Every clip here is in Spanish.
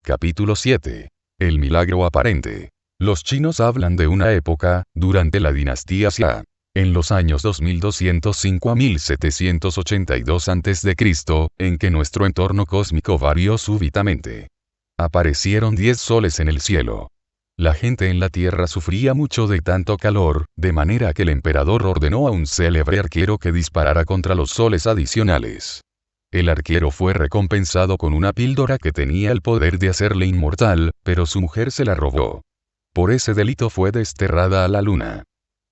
Capítulo 7. El milagro aparente. Los chinos hablan de una época, durante la dinastía Xia, en los años 2205 a 1782 a.C., en que nuestro entorno cósmico varió súbitamente. Aparecieron 10 soles en el cielo. La gente en la tierra sufría mucho de tanto calor, de manera que el emperador ordenó a un célebre arquero que disparara contra los soles adicionales. El arquero fue recompensado con una píldora que tenía el poder de hacerle inmortal, pero su mujer se la robó. Por ese delito fue desterrada a la luna.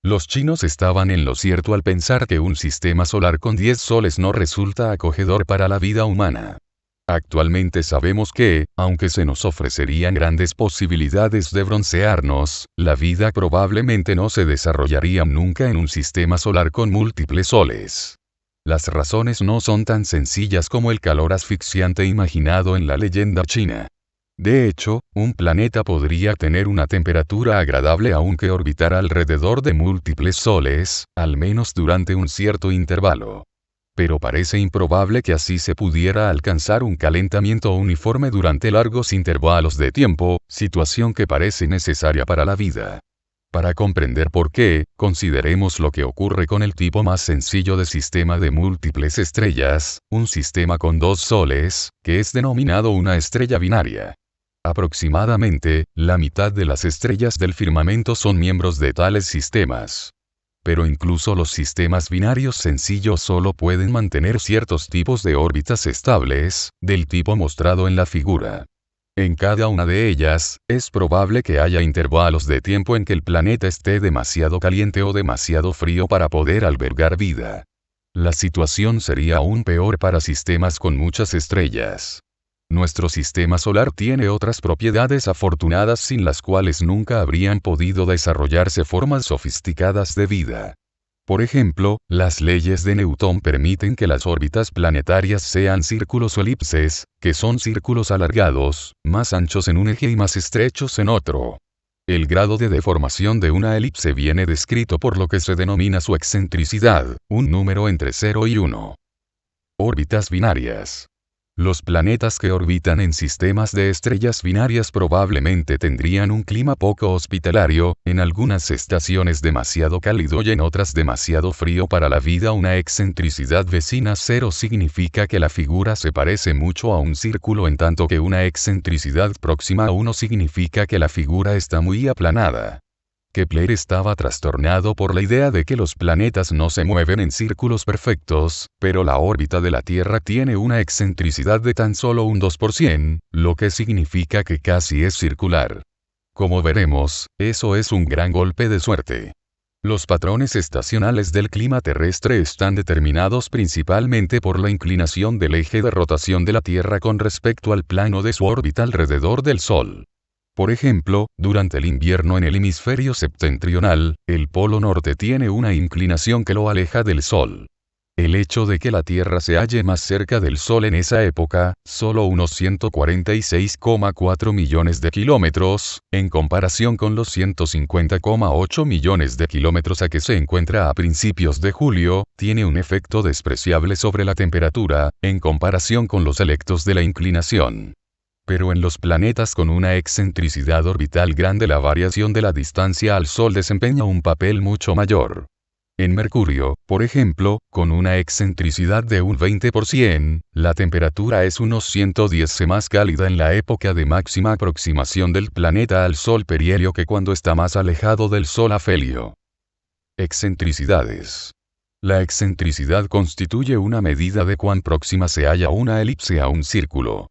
Los chinos estaban en lo cierto al pensar que un sistema solar con 10 soles no resulta acogedor para la vida humana. Actualmente sabemos que, aunque se nos ofrecerían grandes posibilidades de broncearnos, la vida probablemente no se desarrollaría nunca en un sistema solar con múltiples soles. Las razones no son tan sencillas como el calor asfixiante imaginado en la leyenda china. De hecho, un planeta podría tener una temperatura agradable aunque orbitara alrededor de múltiples soles, al menos durante un cierto intervalo. Pero parece improbable que así se pudiera alcanzar un calentamiento uniforme durante largos intervalos de tiempo, situación que parece necesaria para la vida. Para comprender por qué, consideremos lo que ocurre con el tipo más sencillo de sistema de múltiples estrellas, un sistema con 2 soles, que es denominado una estrella binaria. Aproximadamente, la mitad de las estrellas del firmamento son miembros de tales sistemas. Pero incluso los sistemas binarios sencillos solo pueden mantener ciertos tipos de órbitas estables, del tipo mostrado en la figura. En cada una de ellas, es probable que haya intervalos de tiempo en que el planeta esté demasiado caliente o demasiado frío para poder albergar vida. La situación sería aún peor para sistemas con muchas estrellas. Nuestro sistema solar tiene otras propiedades afortunadas sin las cuales nunca habrían podido desarrollarse formas sofisticadas de vida. Por ejemplo, las leyes de Newton permiten que las órbitas planetarias sean círculos o elipses, que son círculos alargados, más anchos en un eje y más estrechos en otro. El grado de deformación de una elipse viene descrito por lo que se denomina su excentricidad, un número entre 0 y 1. Órbitas binarias. Los planetas que orbitan en sistemas de estrellas binarias probablemente tendrían un clima poco hospitalario, en algunas estaciones demasiado cálido y en otras demasiado frío para la vida. Una excentricidad vecina 0 significa que la figura se parece mucho a un círculo, en tanto que una excentricidad próxima a 1 significa que la figura está muy aplanada. Kepler estaba trastornado por la idea de que los planetas no se mueven en círculos perfectos, pero la órbita de la Tierra tiene una excentricidad de tan solo un 2%, lo que significa que casi es circular. Como veremos, eso es un gran golpe de suerte. Los patrones estacionales del clima terrestre están determinados principalmente por la inclinación del eje de rotación de la Tierra con respecto al plano de su órbita alrededor del Sol. Por ejemplo, durante el invierno en el hemisferio septentrional, el polo norte tiene una inclinación que lo aleja del Sol. El hecho de que la Tierra se halle más cerca del Sol en esa época, solo unos 146,4 millones de kilómetros, en comparación con los 150,8 millones de kilómetros a que se encuentra a principios de julio, tiene un efecto despreciable sobre la temperatura, en comparación con los efectos de la inclinación. Pero en los planetas con una excentricidad orbital grande la variación de la distancia al Sol desempeña un papel mucho mayor. En Mercurio, por ejemplo, con una excentricidad de un 20%, la temperatura es unos 110 más cálida en la época de máxima aproximación del planeta al Sol perihelio que cuando está más alejado del Sol afelio. Excentricidades. La excentricidad constituye una medida de cuán próxima se halla una elipse a un círculo.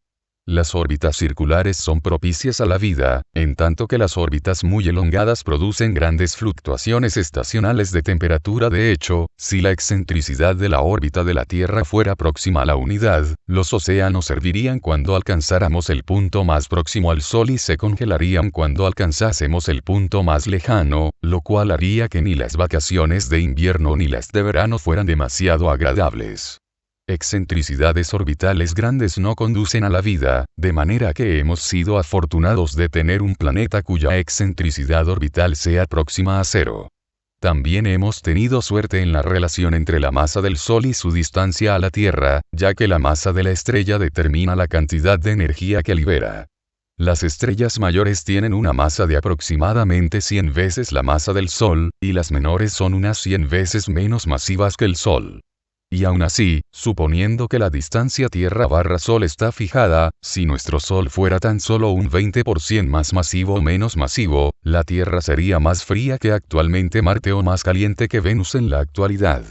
Las órbitas circulares son propicias a la vida, en tanto que las órbitas muy elongadas producen grandes fluctuaciones estacionales de temperatura. De hecho, si la excentricidad de la órbita de la Tierra fuera próxima a la unidad, los océanos servirían cuando alcanzáramos el punto más próximo al Sol y se congelarían cuando alcanzásemos el punto más lejano, lo cual haría que ni las vacaciones de invierno ni las de verano fueran demasiado agradables. Excentricidades orbitales grandes no conducen a la vida, de manera que hemos sido afortunados de tener un planeta cuya excentricidad orbital sea próxima a 0. También hemos tenido suerte en la relación entre la masa del Sol y su distancia a la Tierra, ya que la masa de la estrella determina la cantidad de energía que libera. Las estrellas mayores tienen una masa de aproximadamente 100 veces la masa del Sol, y las menores son unas 100 veces menos masivas que el Sol. Y aún así, suponiendo que la distancia Tierra/Sol está fijada, si nuestro Sol fuera tan solo un 20% más masivo o menos masivo, la Tierra sería más fría que actualmente Marte o más caliente que Venus en la actualidad.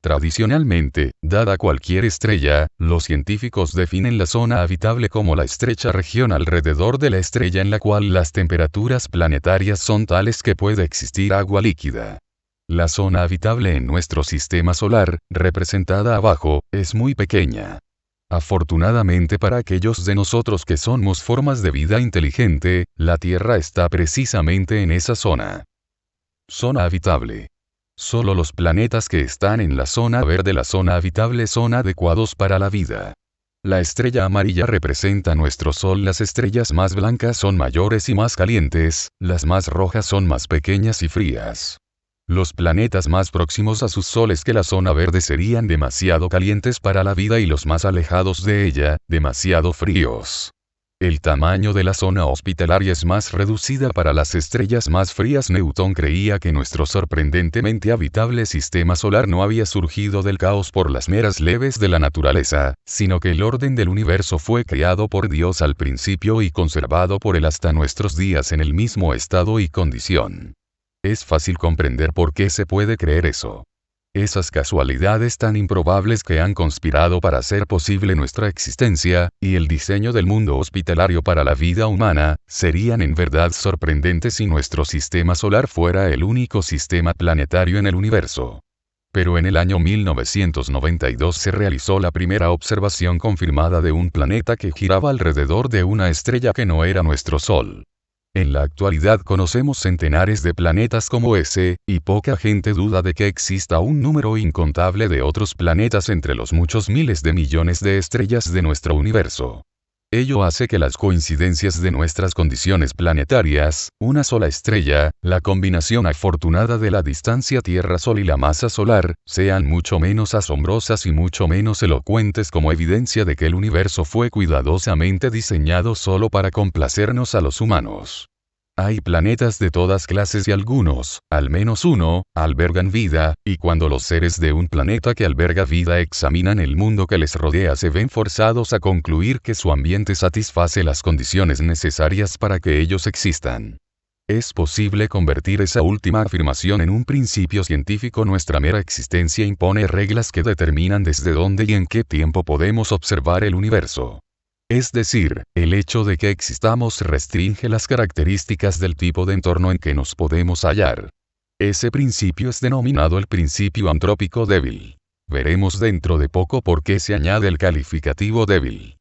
Tradicionalmente, dada cualquier estrella, los científicos definen la zona habitable como la estrecha región alrededor de la estrella en la cual las temperaturas planetarias son tales que puede existir agua líquida. La zona habitable en nuestro sistema solar, representada abajo, es muy pequeña. Afortunadamente para aquellos de nosotros que somos formas de vida inteligente, la Tierra está precisamente en esa zona. Zona habitable. Solo los planetas que están en la zona verde, la zona habitable, son adecuados para la vida. La estrella amarilla representa nuestro Sol, las estrellas más blancas son mayores y más calientes, las más rojas son más pequeñas y frías. Los planetas más próximos a sus soles que la zona verde serían demasiado calientes para la vida y los más alejados de ella, demasiado fríos. El tamaño de la zona hospitalaria es más reducida para las estrellas más frías. Newton creía que nuestro sorprendentemente habitable sistema solar no había surgido del caos por las meras leves de la naturaleza, sino que el orden del universo fue creado por Dios al principio y conservado por él hasta nuestros días en el mismo estado y condición. Es fácil comprender por qué se puede creer eso. Esas casualidades tan improbables que han conspirado para hacer posible nuestra existencia, y el diseño del mundo hospitalario para la vida humana, serían en verdad sorprendentes si nuestro sistema solar fuera el único sistema planetario en el universo. Pero en el año 1992 se realizó la primera observación confirmada de un planeta que giraba alrededor de una estrella que no era nuestro Sol. En la actualidad conocemos centenares de planetas como ese, y poca gente duda de que exista un número incontable de otros planetas entre los muchos miles de millones de estrellas de nuestro universo. Ello hace que las coincidencias de nuestras condiciones planetarias, una sola estrella, la combinación afortunada de la distancia Tierra-Sol y la masa solar, sean mucho menos asombrosas y mucho menos elocuentes como evidencia de que el universo fue cuidadosamente diseñado solo para complacernos a los humanos. Hay planetas de todas clases y algunos, al menos uno, albergan vida, y cuando los seres de un planeta que alberga vida examinan el mundo que les rodea se ven forzados a concluir que su ambiente satisface las condiciones necesarias para que ellos existan. Es posible convertir esa última afirmación en un principio científico. Nuestra mera existencia impone reglas que determinan desde dónde y en qué tiempo podemos observar el universo. Es decir, el hecho de que existamos restringe las características del tipo de entorno en que nos podemos hallar. Ese principio es denominado el principio antrópico débil. Veremos dentro de poco por qué se añade el calificativo débil.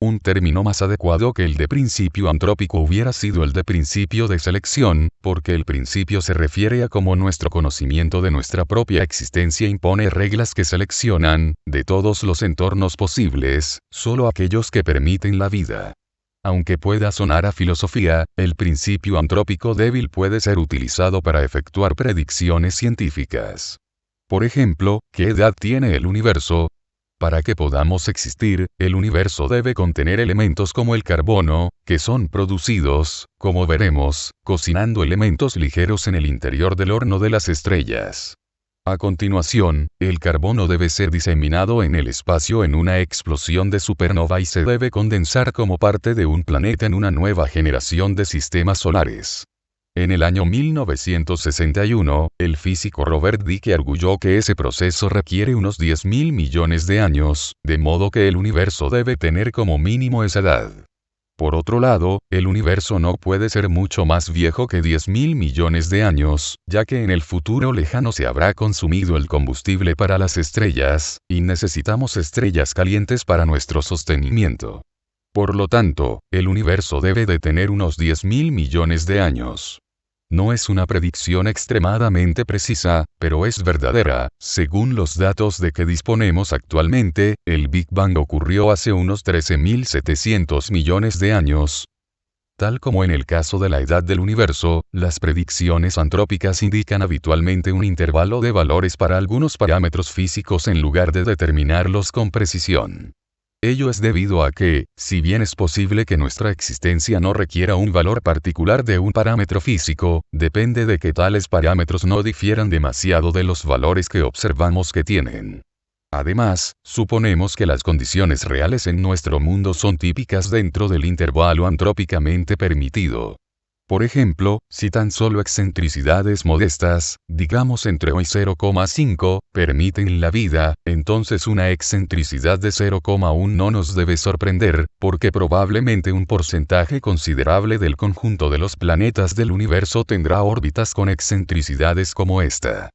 Un término más adecuado que el de principio antrópico hubiera sido el de principio de selección, porque el principio se refiere a cómo nuestro conocimiento de nuestra propia existencia impone reglas que seleccionan, de todos los entornos posibles, solo aquellos que permiten la vida. Aunque pueda sonar a filosofía, el principio antrópico débil puede ser utilizado para efectuar predicciones científicas. Por ejemplo, ¿qué edad tiene el universo? Para que podamos existir, el universo debe contener elementos como el carbono, que son producidos, como veremos, cocinando elementos ligeros en el interior del horno de las estrellas. A continuación, el carbono debe ser diseminado en el espacio en una explosión de supernova y se debe condensar como parte de un planeta en una nueva generación de sistemas solares. En el año 1961, el físico Robert Dicke arguyó que ese proceso requiere unos 10.000 millones de años, de modo que el universo debe tener como mínimo esa edad. Por otro lado, el universo no puede ser mucho más viejo que 10.000 millones de años, ya que en el futuro lejano se habrá consumido el combustible para las estrellas, y necesitamos estrellas calientes para nuestro sostenimiento. Por lo tanto, el universo debe de tener unos 10.000 millones de años. No es una predicción extremadamente precisa, pero es verdadera. Según los datos de que disponemos actualmente, el Big Bang ocurrió hace unos 13.700 millones de años. Tal como en el caso de la edad del universo, las predicciones antrópicas indican habitualmente un intervalo de valores para algunos parámetros físicos en lugar de determinarlos con precisión. Ello es debido a que, si bien es posible que nuestra existencia no requiera un valor particular de un parámetro físico, depende de que tales parámetros no difieran demasiado de los valores que observamos que tienen. Además, suponemos que las condiciones reales en nuestro mundo son típicas dentro del intervalo antrópicamente permitido. Por ejemplo, si tan solo excentricidades modestas, digamos entre 1 y 0,5, permiten la vida, entonces una excentricidad de 0,1 no nos debe sorprender, porque probablemente un porcentaje considerable del conjunto de los planetas del universo tendrá órbitas con excentricidades como esta.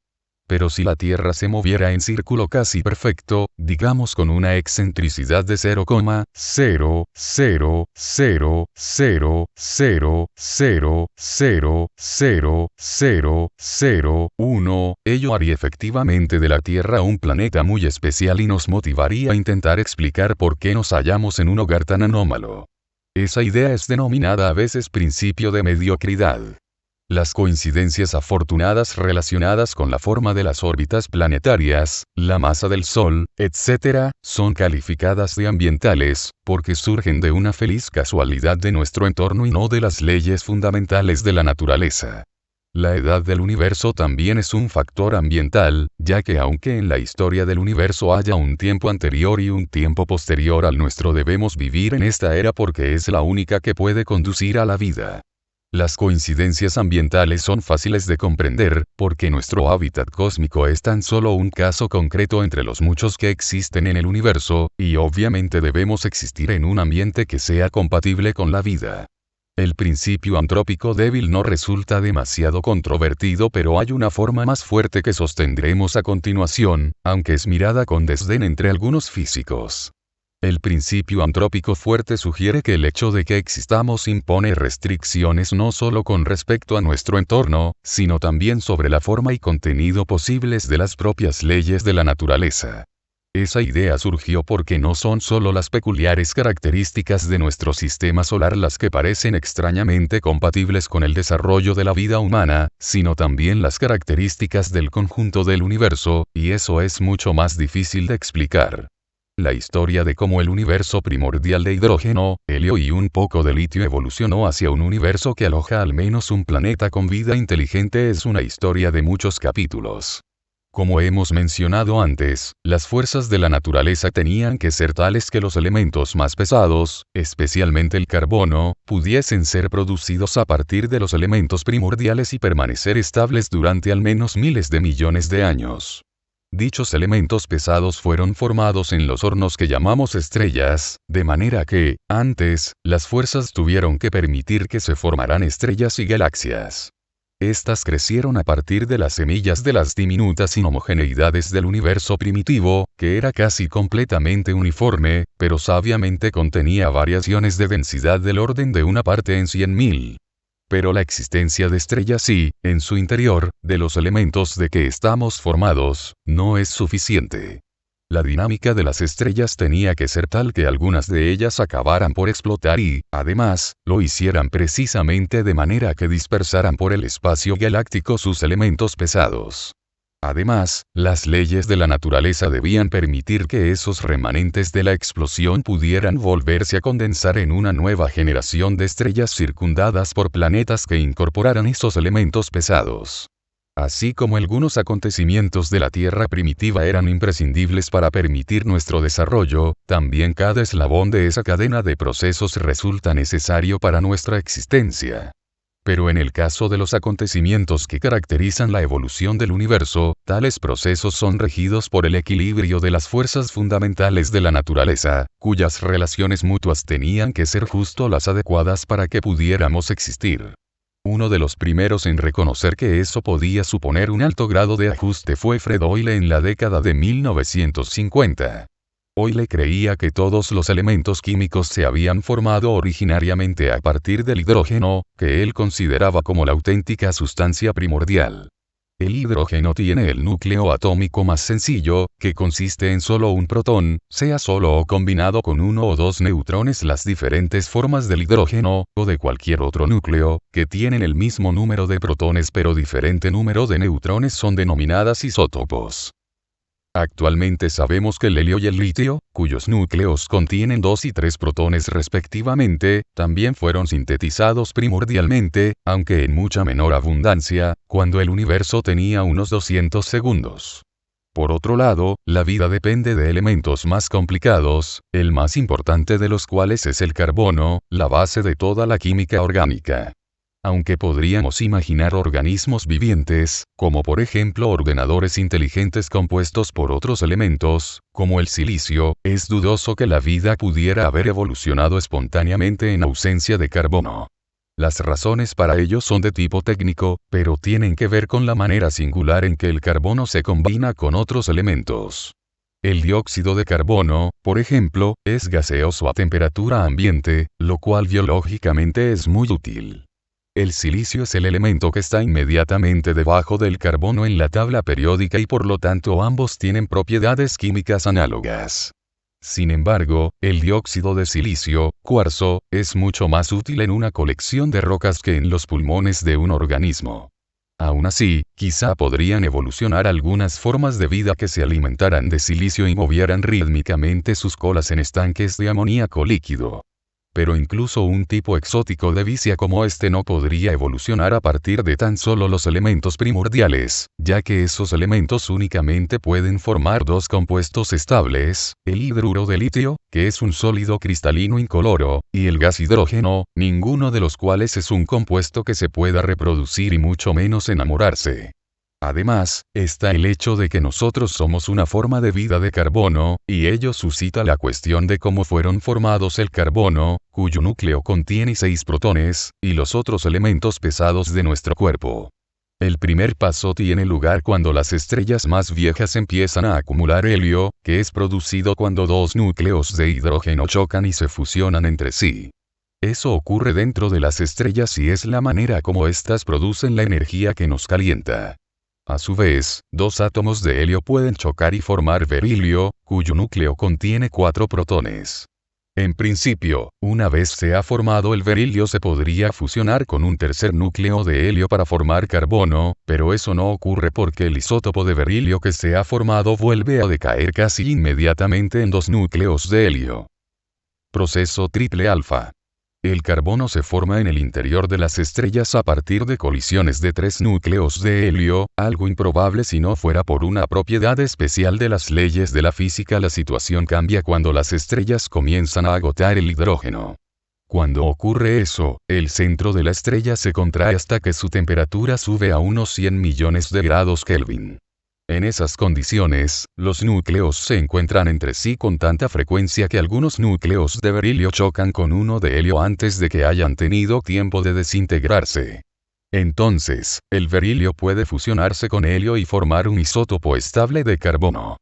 Pero si la Tierra se moviera en círculo casi perfecto, digamos con una excentricidad de 0,0000000000001, ello haría efectivamente de la Tierra un planeta muy especial y nos motivaría a intentar explicar por qué nos hallamos en un hogar tan anómalo. Esa idea es denominada a veces principio de mediocridad. Las coincidencias afortunadas relacionadas con la forma de las órbitas planetarias, la masa del Sol, etc., son calificadas de ambientales, porque surgen de una feliz casualidad de nuestro entorno y no de las leyes fundamentales de la naturaleza. La edad del universo también es un factor ambiental, ya que aunque en la historia del universo haya un tiempo anterior y un tiempo posterior al nuestro, debemos vivir en esta era porque es la única que puede conducir a la vida. Las coincidencias ambientales son fáciles de comprender, porque nuestro hábitat cósmico es tan solo un caso concreto entre los muchos que existen en el universo, y obviamente debemos existir en un ambiente que sea compatible con la vida. El principio antrópico débil no resulta demasiado controvertido, pero hay una forma más fuerte que sostendremos a continuación, aunque es mirada con desdén entre algunos físicos. El principio antrópico fuerte sugiere que el hecho de que existamos impone restricciones no solo con respecto a nuestro entorno, sino también sobre la forma y contenido posibles de las propias leyes de la naturaleza. Esa idea surgió porque no son solo las peculiares características de nuestro sistema solar las que parecen extrañamente compatibles con el desarrollo de la vida humana, sino también las características del conjunto del universo, y eso es mucho más difícil de explicar. La historia de cómo el universo primordial de hidrógeno, helio y un poco de litio evolucionó hacia un universo que aloja al menos un planeta con vida inteligente es una historia de muchos capítulos. Como hemos mencionado antes, las fuerzas de la naturaleza tenían que ser tales que los elementos más pesados, especialmente el carbono, pudiesen ser producidos a partir de los elementos primordiales y permanecer estables durante al menos miles de millones de años. Dichos elementos pesados fueron formados en los hornos que llamamos estrellas, de manera que, antes, las fuerzas tuvieron que permitir que se formaran estrellas y galaxias. Estas crecieron a partir de las semillas de las diminutas inhomogeneidades del universo primitivo, que era casi completamente uniforme, pero sabiamente contenía variaciones de densidad del orden de una parte en 100.000. Pero la existencia de estrellas y, en su interior, de los elementos de que estamos formados, no es suficiente. La dinámica de las estrellas tenía que ser tal que algunas de ellas acabaran por explotar y, además, lo hicieran precisamente de manera que dispersaran por el espacio galáctico sus elementos pesados. Además, las leyes de la naturaleza debían permitir que esos remanentes de la explosión pudieran volverse a condensar en una nueva generación de estrellas circundadas por planetas que incorporaran esos elementos pesados. Así como algunos acontecimientos de la Tierra primitiva eran imprescindibles para permitir nuestro desarrollo, también cada eslabón de esa cadena de procesos resulta necesario para nuestra existencia. Pero en el caso de los acontecimientos que caracterizan la evolución del universo, tales procesos son regidos por el equilibrio de las fuerzas fundamentales de la naturaleza, cuyas relaciones mutuas tenían que ser justo las adecuadas para que pudiéramos existir. Uno de los primeros en reconocer que eso podía suponer un alto grado de ajuste fue Fred Hoyle en la década de 1950. Hoyle creía que todos los elementos químicos se habían formado originariamente a partir del hidrógeno, que él consideraba como la auténtica sustancia primordial. El hidrógeno tiene el núcleo atómico más sencillo, que consiste en solo un protón, sea solo o combinado con uno o dos neutrones. Las diferentes formas del hidrógeno, o de cualquier otro núcleo, que tienen el mismo número de protones pero diferente número de neutrones son denominadas isótopos. Actualmente sabemos que el helio y el litio, cuyos núcleos contienen 2 y 3 protones respectivamente, también fueron sintetizados primordialmente, aunque en mucha menor abundancia, cuando el universo tenía unos 200 segundos. Por otro lado, la vida depende de elementos más complicados, el más importante de los cuales es el carbono, la base de toda la química orgánica. Aunque podríamos imaginar organismos vivientes, como por ejemplo ordenadores inteligentes compuestos por otros elementos, como el silicio, es dudoso que la vida pudiera haber evolucionado espontáneamente en ausencia de carbono. Las razones para ello son de tipo técnico, pero tienen que ver con la manera singular en que el carbono se combina con otros elementos. El dióxido de carbono, por ejemplo, es gaseoso a temperatura ambiente, lo cual biológicamente es muy útil. El silicio es el elemento que está inmediatamente debajo del carbono en la tabla periódica y por lo tanto ambos tienen propiedades químicas análogas. Sin embargo, el dióxido de silicio, cuarzo, es mucho más útil en una colección de rocas que en los pulmones de un organismo. Aún así, quizá podrían evolucionar algunas formas de vida que se alimentaran de silicio y movieran rítmicamente sus colas en estanques de amoníaco líquido. Pero incluso un tipo exótico de vicia como este no podría evolucionar a partir de tan solo los elementos primordiales, ya que esos elementos únicamente pueden formar dos compuestos estables, el hidruro de litio, que es un sólido cristalino incoloro, y el gas hidrógeno, ninguno de los cuales es un compuesto que se pueda reproducir y mucho menos enamorarse. Además, está el hecho de que nosotros somos una forma de vida de carbono, y ello suscita la cuestión de cómo fueron formados el carbono, cuyo núcleo contiene 6 protones, y los otros elementos pesados de nuestro cuerpo. El primer paso tiene lugar cuando las estrellas más viejas empiezan a acumular helio, que es producido cuando dos núcleos de hidrógeno chocan y se fusionan entre sí. Eso ocurre dentro de las estrellas y es la manera como éstas producen la energía que nos calienta. A su vez, dos átomos de helio pueden chocar y formar berilio, cuyo núcleo contiene 4 protones. En principio, una vez se ha formado el berilio se podría fusionar con un tercer núcleo de helio para formar carbono, pero eso no ocurre porque el isótopo de berilio que se ha formado vuelve a decaer casi inmediatamente en 2 núcleos de helio. Proceso triple alfa. El carbono se forma en el interior de las estrellas a partir de colisiones de 3 núcleos de helio, algo improbable si no fuera por una propiedad especial de las leyes de la física. La situación cambia cuando las estrellas comienzan a agotar el hidrógeno. Cuando ocurre eso, el centro de la estrella se contrae hasta que su temperatura sube a unos 100 millones de grados Kelvin. En esas condiciones, los núcleos se encuentran entre sí con tanta frecuencia que algunos núcleos de berilio chocan con uno de helio antes de que hayan tenido tiempo de desintegrarse. Entonces, el berilio puede fusionarse con helio y formar un isótopo estable de carbono.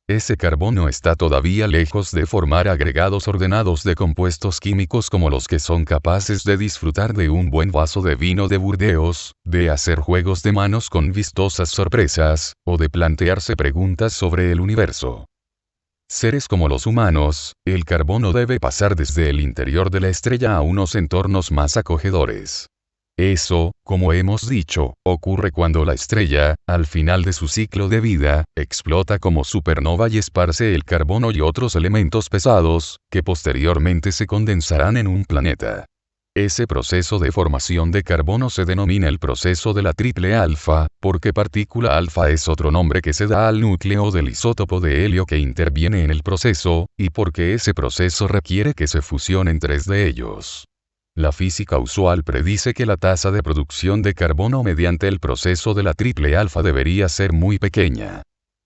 Ese carbono está todavía lejos de formar agregados ordenados de compuestos químicos como los que son capaces de disfrutar de un buen vaso de vino de Burdeos, de hacer juegos de manos con vistosas sorpresas, o de plantearse preguntas sobre el universo. Seres como los humanos, el carbono debe pasar desde el interior de la estrella a unos entornos más acogedores. Eso, como hemos dicho, ocurre cuando la estrella, al final de su ciclo de vida, explota como supernova y esparce el carbono y otros elementos pesados, que posteriormente se condensarán en un planeta. Ese proceso de formación de carbono se denomina el proceso de la triple alfa, porque partícula alfa es otro nombre que se da al núcleo del isótopo de helio que interviene en el proceso, y porque ese proceso requiere que se fusionen 3 de ellos. La física usual predice que la tasa de producción de carbono mediante el proceso de la triple alfa debería ser muy pequeña.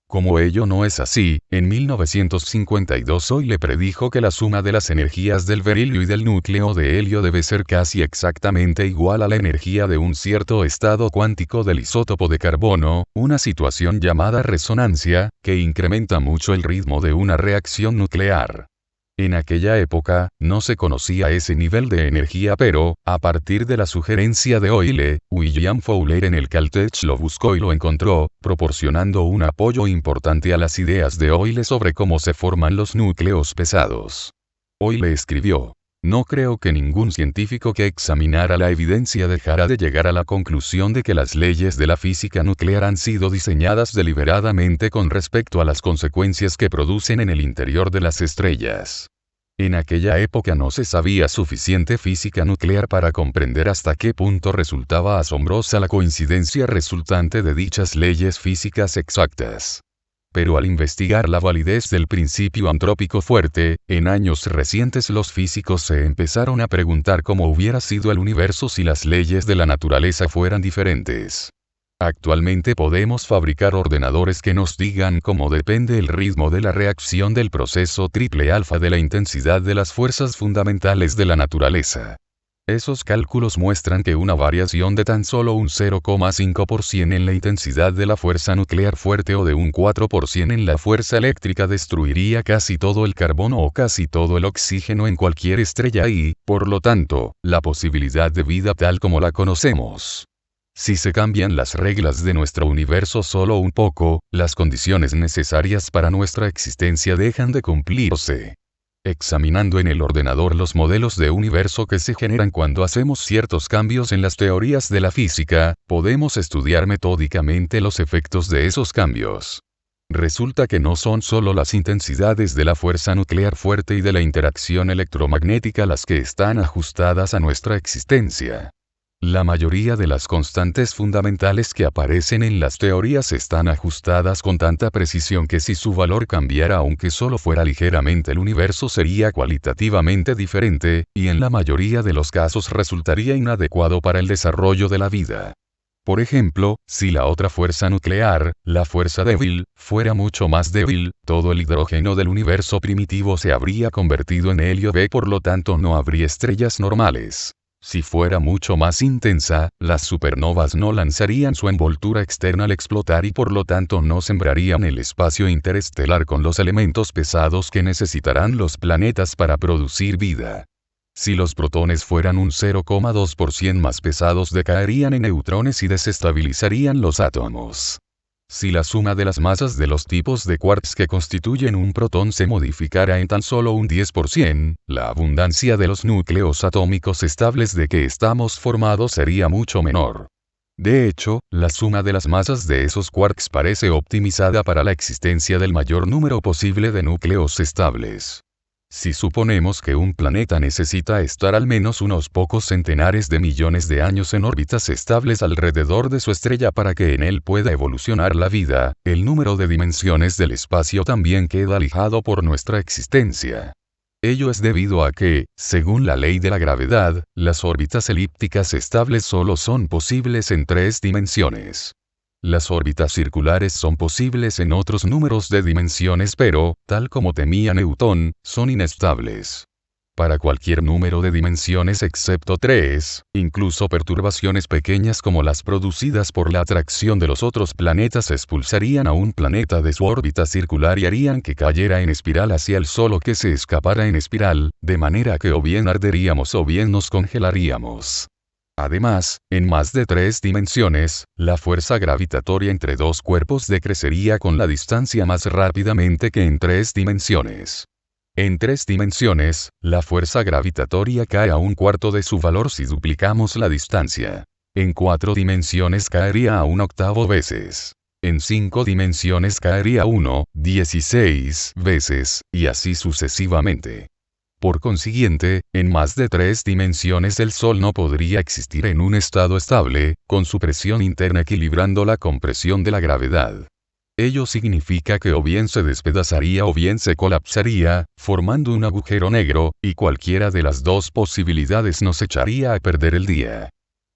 Como ello no es así, en 1952 Euler predijo que la suma de las energías del berilio y del núcleo de helio debe ser casi exactamente igual a la energía de un cierto estado cuántico del isótopo de carbono, una situación llamada resonancia, que incrementa mucho el ritmo de una reacción nuclear. En aquella época, no se conocía ese nivel de energía pero, a partir de la sugerencia de Euler, William Fowler en el Caltech lo buscó y lo encontró, proporcionando un apoyo importante a las ideas de Euler sobre cómo se forman los núcleos pesados. Euler escribió: No creo que ningún científico que examinara la evidencia dejara de llegar a la conclusión de que las leyes de la física nuclear han sido diseñadas deliberadamente con respecto a las consecuencias que producen en el interior de las estrellas. En aquella época no se sabía suficiente física nuclear para comprender hasta qué punto resultaba asombrosa la coincidencia resultante de dichas leyes físicas exactas. Pero al investigar la validez del principio antrópico fuerte, en años recientes los físicos se empezaron a preguntar cómo hubiera sido el universo si las leyes de la naturaleza fueran diferentes. Actualmente podemos fabricar ordenadores que nos digan cómo depende el ritmo de la reacción del proceso triple alfa de la intensidad de las fuerzas fundamentales de la naturaleza. Esos cálculos muestran que una variación de tan solo un 0,5% en la intensidad de la fuerza nuclear fuerte o de un 4% en la fuerza eléctrica destruiría casi todo el carbono o casi todo el oxígeno en cualquier estrella y, por lo tanto, la posibilidad de vida tal como la conocemos. Si se cambian las reglas de nuestro universo solo un poco, las condiciones necesarias para nuestra existencia dejan de cumplirse. Examinando en el ordenador los modelos de universo que se generan cuando hacemos ciertos cambios en las teorías de la física, podemos estudiar metódicamente los efectos de esos cambios. Resulta que no son solo las intensidades de la fuerza nuclear fuerte y de la interacción electromagnética las que están ajustadas a nuestra existencia. La mayoría de las constantes fundamentales que aparecen en las teorías están ajustadas con tanta precisión que si su valor cambiara aunque solo fuera ligeramente el universo sería cualitativamente diferente, y en la mayoría de los casos resultaría inadecuado para el desarrollo de la vida. Por ejemplo, si la otra fuerza nuclear, la fuerza débil, fuera mucho más débil, todo el hidrógeno del universo primitivo se habría convertido en helio B, por lo tanto no habría estrellas normales. Si fuera mucho más intensa, las supernovas no lanzarían su envoltura externa al explotar y por lo tanto no sembrarían el espacio interestelar con los elementos pesados que necesitarán los planetas para producir vida. Si los protones fueran un 0,2% más pesados decaerían en neutrones y desestabilizarían los átomos. Si la suma de las masas de los tipos de quarks que constituyen un protón se modificara en tan solo un 10%, la abundancia de los núcleos atómicos estables de que estamos formados sería mucho menor. De hecho, la suma de las masas de esos quarks parece optimizada para la existencia del mayor número posible de núcleos estables. Si suponemos que un planeta necesita estar al menos unos pocos centenares de millones de años en órbitas estables alrededor de su estrella para que en él pueda evolucionar la vida, el número de dimensiones del espacio también queda lijado por nuestra existencia. Ello es debido a que, según la ley de la gravedad, las órbitas elípticas estables solo son posibles en 3 dimensiones. Las órbitas circulares son posibles en otros números de dimensiones pero, tal como temía Newton, son inestables. Para cualquier número de dimensiones excepto 3, incluso perturbaciones pequeñas como las producidas por la atracción de los otros planetas expulsarían a un planeta de su órbita circular y harían que cayera en espiral hacia el Sol o que se escapara en espiral, de manera que o bien arderíamos o bien nos congelaríamos. Además, en más de 3 dimensiones, la fuerza gravitatoria entre 2 cuerpos decrecería con la distancia más rápidamente que en 3 dimensiones. En 3 dimensiones, la fuerza gravitatoria cae a un cuarto de su valor si duplicamos la distancia. En 4 dimensiones caería a un octavo veces. En 5 dimensiones caería 16 veces, y así sucesivamente. Por consiguiente, en más de 3 dimensiones el Sol no podría existir en un estado estable, con su presión interna equilibrándola con presión de la gravedad. Ello significa que o bien se despedazaría o bien se colapsaría, formando un agujero negro, y cualquiera de las dos posibilidades nos echaría a perder el día.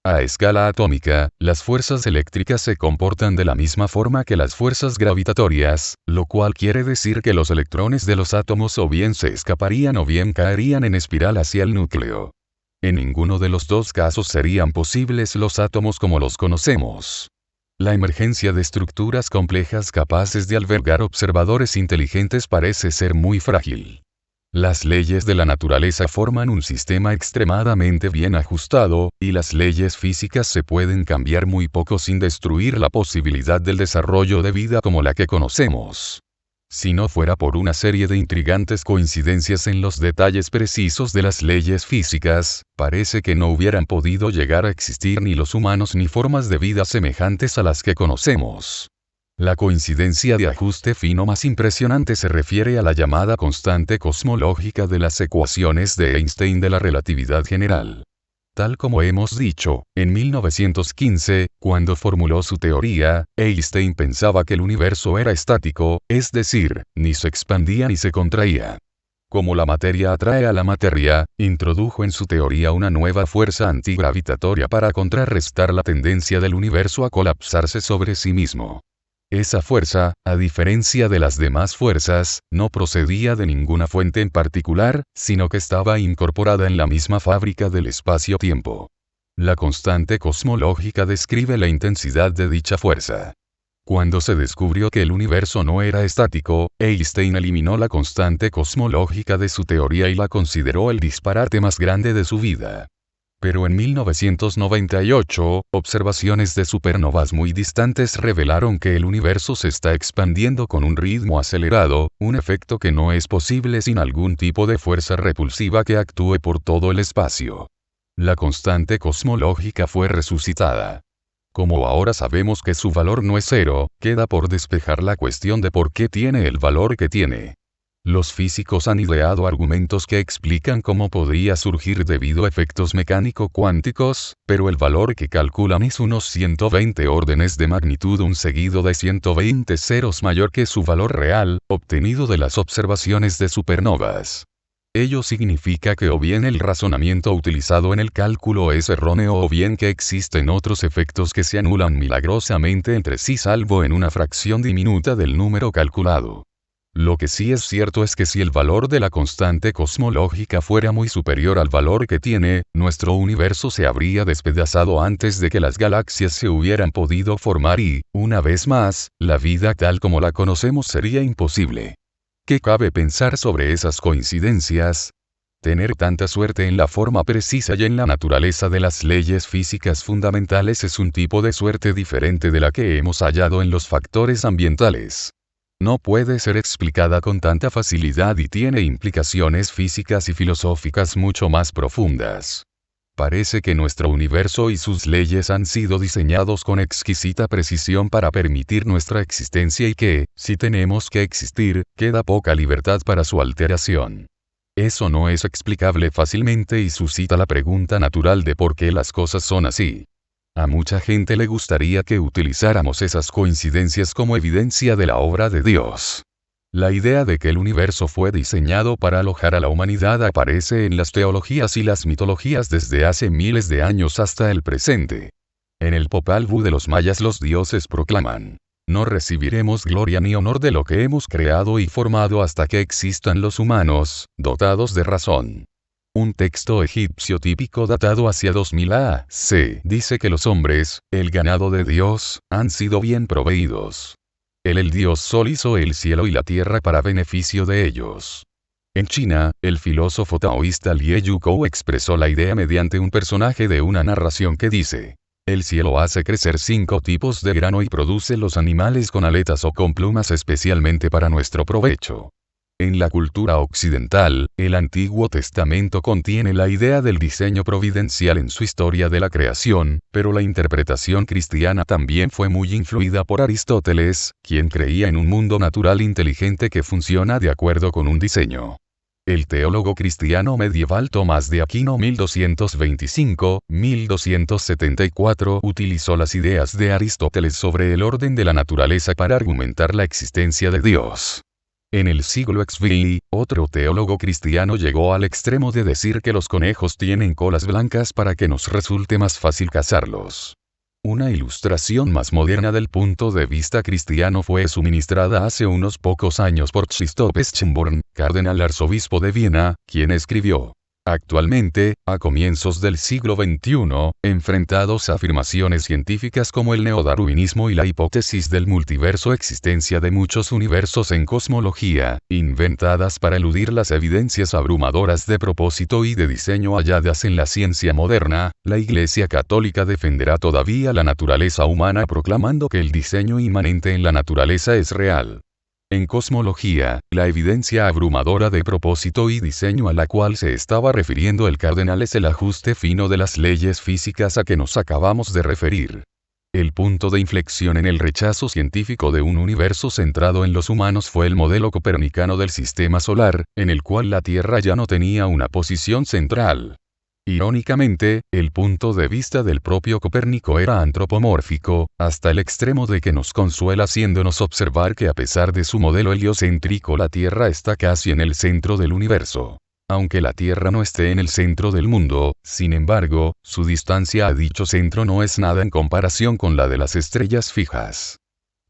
A escala atómica, las fuerzas eléctricas se comportan de la misma forma que las fuerzas gravitatorias, lo cual quiere decir que los electrones de los átomos o bien se escaparían o bien caerían en espiral hacia el núcleo. En ninguno de los dos casos serían posibles los átomos como los conocemos. La emergencia de estructuras complejas capaces de albergar observadores inteligentes parece ser muy frágil. Las leyes de la naturaleza forman un sistema extremadamente bien ajustado, y las leyes físicas se pueden cambiar muy poco sin destruir la posibilidad del desarrollo de vida como la que conocemos. Si no fuera por una serie de intrigantes coincidencias en los detalles precisos de las leyes físicas, parece que no hubieran podido llegar a existir ni los humanos ni formas de vida semejantes a las que conocemos. La coincidencia de ajuste fino más impresionante se refiere a la llamada constante cosmológica de las ecuaciones de Einstein de la relatividad general. Tal como hemos dicho, en 1915, cuando formuló su teoría, Einstein pensaba que el universo era estático, es decir, ni se expandía ni se contraía. Como la materia atrae a la materia, introdujo en su teoría una nueva fuerza antigravitatoria para contrarrestar la tendencia del universo a colapsarse sobre sí mismo. Esa fuerza, a diferencia de las demás fuerzas, no procedía de ninguna fuente en particular, sino que estaba incorporada en la misma fábrica del espacio-tiempo. La constante cosmológica describe la intensidad de dicha fuerza. Cuando se descubrió que el universo no era estático, Einstein eliminó la constante cosmológica de su teoría y la consideró el disparate más grande de su vida. Pero en 1998, observaciones de supernovas muy distantes revelaron que el universo se está expandiendo con un ritmo acelerado, un efecto que no es posible sin algún tipo de fuerza repulsiva que actúe por todo el espacio. La constante cosmológica fue resucitada. Como ahora sabemos que su valor no es cero, queda por despejar la cuestión de por qué tiene el valor que tiene. Los físicos han ideado argumentos que explican cómo podría surgir debido a efectos mecánico-cuánticos, pero el valor que calculan es unos 120 órdenes de magnitud, un seguido de 120 ceros mayor que su valor real, obtenido de las observaciones de supernovas. Ello significa que o bien el razonamiento utilizado en el cálculo es erróneo o bien que existen otros efectos que se anulan milagrosamente entre sí salvo en una fracción diminuta del número calculado. Lo que sí es cierto es que si el valor de la constante cosmológica fuera muy superior al valor que tiene, nuestro universo se habría despedazado antes de que las galaxias se hubieran podido formar y, una vez más, la vida tal como la conocemos sería imposible. ¿Qué cabe pensar sobre esas coincidencias? Tener tanta suerte en la forma precisa y en la naturaleza de las leyes físicas fundamentales es un tipo de suerte diferente de la que hemos hallado en los factores ambientales. No puede ser explicada con tanta facilidad y tiene implicaciones físicas y filosóficas mucho más profundas. Parece que nuestro universo y sus leyes han sido diseñados con exquisita precisión para permitir nuestra existencia y que, si tenemos que existir, queda poca libertad para su alteración. Eso no es explicable fácilmente y suscita la pregunta natural de por qué las cosas son así. A mucha gente le gustaría que utilizáramos esas coincidencias como evidencia de la obra de Dios. La idea de que el universo fue diseñado para alojar a la humanidad aparece en las teologías y las mitologías desde hace miles de años hasta el presente. En el Popol Vuh de los mayas los dioses proclaman: no recibiremos gloria ni honor de lo que hemos creado y formado hasta que existan los humanos, dotados de razón. Un texto egipcio típico datado hacia 2000 a.C. dice que los hombres, el ganado de Dios, han sido bien proveídos. Él, el Dios Sol, hizo el cielo y la tierra para beneficio de ellos. En China, el filósofo taoísta Liu Yukou expresó la idea mediante un personaje de una narración que dice: el cielo hace crecer 5 tipos de grano y produce los animales con aletas o con plumas especialmente para nuestro provecho. En la cultura occidental, el Antiguo Testamento contiene la idea del diseño providencial en su historia de la creación, pero la interpretación cristiana también fue muy influida por Aristóteles, quien creía en un mundo natural inteligente que funciona de acuerdo con un diseño. El teólogo cristiano medieval Tomás de Aquino 1225-1274 utilizó las ideas de Aristóteles sobre el orden de la naturaleza para argumentar la existencia de Dios. En el siglo XVI, otro teólogo cristiano llegó al extremo de decir que los conejos tienen colas blancas para que nos resulte más fácil cazarlos. Una ilustración más moderna del punto de vista cristiano fue suministrada hace unos pocos años por Krzysztof Schönborn, cardenal arzobispo de Viena, quien escribió: actualmente, a comienzos del siglo XXI, enfrentados a afirmaciones científicas como el neodarwinismo y la hipótesis del multiverso, existencia de muchos universos en cosmología, inventadas para eludir las evidencias abrumadoras de propósito y de diseño halladas en la ciencia moderna, la Iglesia Católica defenderá todavía la naturaleza humana proclamando que el diseño inmanente en la naturaleza es real. En cosmología, la evidencia abrumadora de propósito y diseño a la cual se estaba refiriendo el cardenal es el ajuste fino de las leyes físicas a que nos acabamos de referir. El punto de inflexión en el rechazo científico de un universo centrado en los humanos fue el modelo copernicano del sistema solar, en el cual la Tierra ya no tenía una posición central. Irónicamente, el punto de vista del propio Copérnico era antropomórfico, hasta el extremo de que nos consuela haciéndonos observar que a pesar de su modelo heliocéntrico la Tierra está casi en el centro del universo. Aunque la Tierra no esté en el centro del mundo, sin embargo, su distancia a dicho centro no es nada en comparación con la de las estrellas fijas.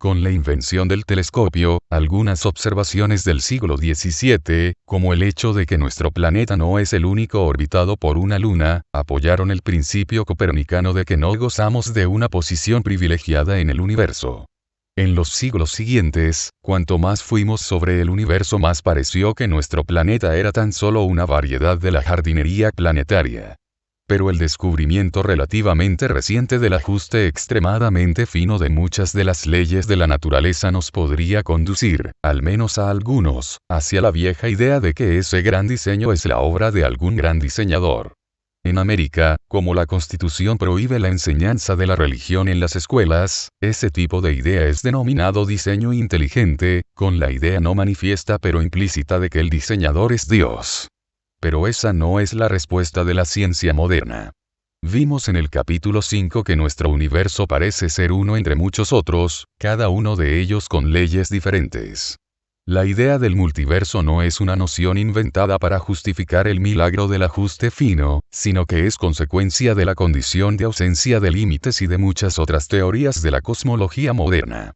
Con la invención del telescopio, algunas observaciones del siglo XVII, como el hecho de que nuestro planeta no es el único orbitado por una luna, apoyaron el principio copernicano de que no gozamos de una posición privilegiada en el universo. En los siglos siguientes, cuanto más fuimos sobre el universo, más pareció que nuestro planeta era tan solo una variedad de la jardinería planetaria. Pero el descubrimiento relativamente reciente del ajuste extremadamente fino de muchas de las leyes de la naturaleza nos podría conducir, al menos a algunos, hacia la vieja idea de que ese gran diseño es la obra de algún gran diseñador. En América, como la Constitución prohíbe la enseñanza de la religión en las escuelas, ese tipo de idea es denominado diseño inteligente, con la idea no manifiesta pero implícita de que el diseñador es Dios. Pero esa no es la respuesta de la ciencia moderna. Vimos en el capítulo 5 que nuestro universo parece ser uno entre muchos otros, cada uno de ellos con leyes diferentes. La idea del multiverso no es una noción inventada para justificar el milagro del ajuste fino, sino que es consecuencia de la condición de ausencia de límites y de muchas otras teorías de la cosmología moderna.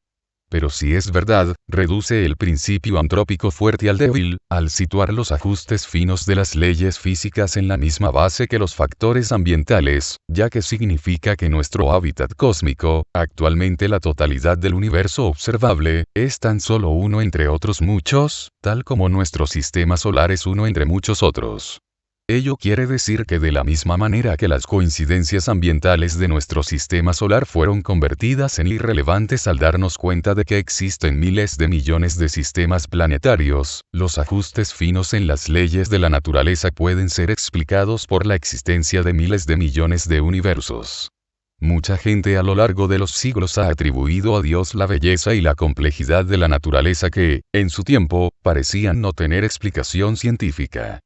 Pero si es verdad, reduce el principio antrópico fuerte al débil, al situar los ajustes finos de las leyes físicas en la misma base que los factores ambientales, ya que significa que nuestro hábitat cósmico, actualmente la totalidad del universo observable, es tan solo uno entre otros muchos, tal como nuestro sistema solar es uno entre muchos otros. Ello quiere decir que de la misma manera que las coincidencias ambientales de nuestro sistema solar fueron convertidas en irrelevantes al darnos cuenta de que existen miles de millones de sistemas planetarios, los ajustes finos en las leyes de la naturaleza pueden ser explicados por la existencia de miles de millones de universos. Mucha gente a lo largo de los siglos ha atribuido a Dios la belleza y la complejidad de la naturaleza que, en su tiempo, parecían no tener explicación científica.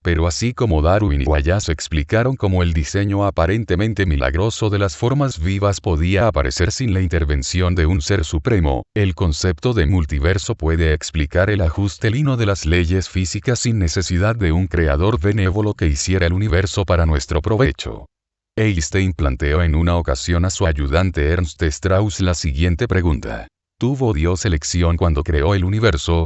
Pero así como Darwin y Wallace explicaron cómo el diseño aparentemente milagroso de las formas vivas podía aparecer sin la intervención de un ser supremo, el concepto de multiverso puede explicar el ajuste lino de las leyes físicas sin necesidad de un creador benévolo que hiciera el universo para nuestro provecho. Einstein planteó en una ocasión a su ayudante Ernst Strauss la siguiente pregunta: ¿tuvo Dios elección cuando creó el universo?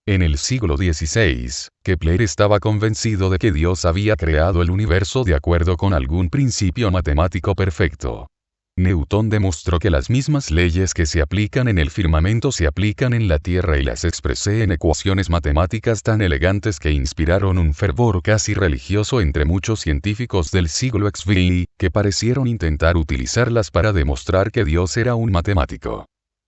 En el siglo XVI, Kepler estaba convencido de que Dios había creado el universo de acuerdo con algún principio matemático perfecto. Newton demostró que las mismas leyes que se aplican en el firmamento se aplican en la Tierra y las expresó en ecuaciones matemáticas tan elegantes que inspiraron un fervor casi religioso entre muchos científicos del siglo XVI, que parecieron intentar utilizarlas para demostrar que Dios era un matemático.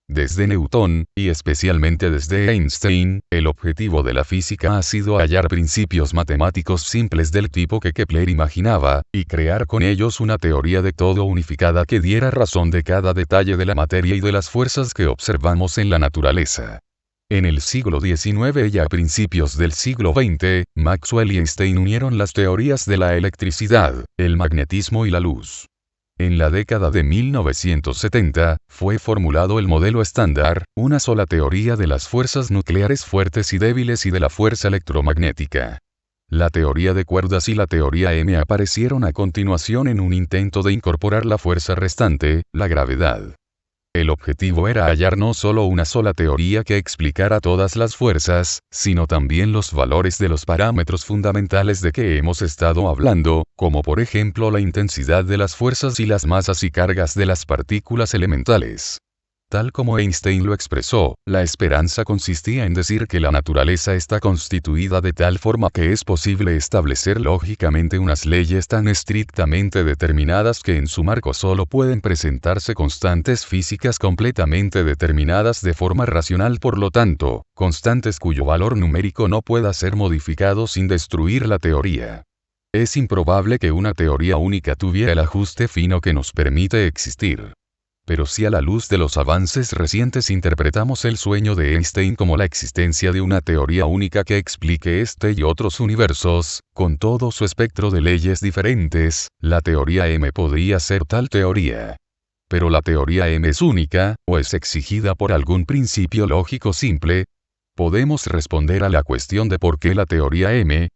Desde Newton, y especialmente desde Einstein, el objetivo de la física ha sido hallar principios matemáticos simples del tipo que Kepler imaginaba, y crear con ellos una teoría de todo unificada que diera razón de cada detalle de la materia y de las fuerzas que observamos en la naturaleza. En el siglo XIX y a principios del siglo XX, Maxwell y Einstein unieron las teorías de la electricidad, el magnetismo y la luz. En la década de 1970, fue formulado el modelo estándar, una sola teoría de las fuerzas nucleares fuertes y débiles y de la fuerza electromagnética. La teoría de cuerdas y la teoría M aparecieron a continuación en un intento de incorporar la fuerza restante, la gravedad. El objetivo era hallar no solo una sola teoría que explicara todas las fuerzas, sino también los valores de los parámetros fundamentales de que hemos estado hablando, como por ejemplo la intensidad de las fuerzas y las masas y cargas de las partículas elementales. Tal como Einstein lo expresó, la esperanza consistía en decir que la naturaleza está constituida de tal forma que es posible establecer lógicamente unas leyes tan estrictamente determinadas que en su marco solo pueden presentarse constantes físicas completamente determinadas de forma racional, por lo tanto, constantes cuyo valor numérico no pueda ser modificado sin destruir la teoría. Es improbable que una teoría única tuviera el ajuste fino que nos permite existir. Pero si a la luz de los avances recientes interpretamos el sueño de Einstein como la existencia de una teoría única que explique este y otros universos, con todo su espectro de leyes diferentes, la teoría M podría ser tal teoría. Pero la teoría M es única, o es exigida por algún principio lógico simple. Podemos responder a la cuestión de por qué la teoría M,